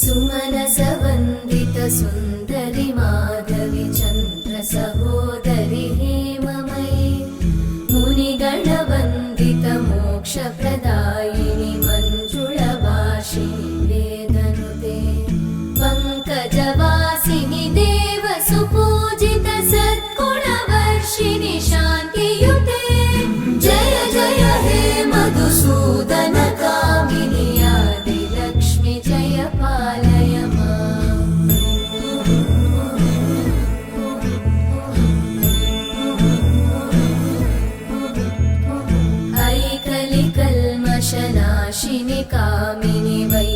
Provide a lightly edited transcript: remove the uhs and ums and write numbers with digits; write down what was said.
सुमनसवन्दित सुन्दरि माधवि चन्द्र सहोदरि हेममयि मुनिगणवन्दित मोक्षप्रदायिनि मञ्जुळभाषिणि वेदनुते पङ्कजवासिनि देवसुपूजित सद्गुणवर्षिणि शान्तियुते जय जय हे मधुसूदन कामिनि आदिलक्ष्मि जय पालय माम्। ऐकलिकल्मषनाशिनि कामिनि वै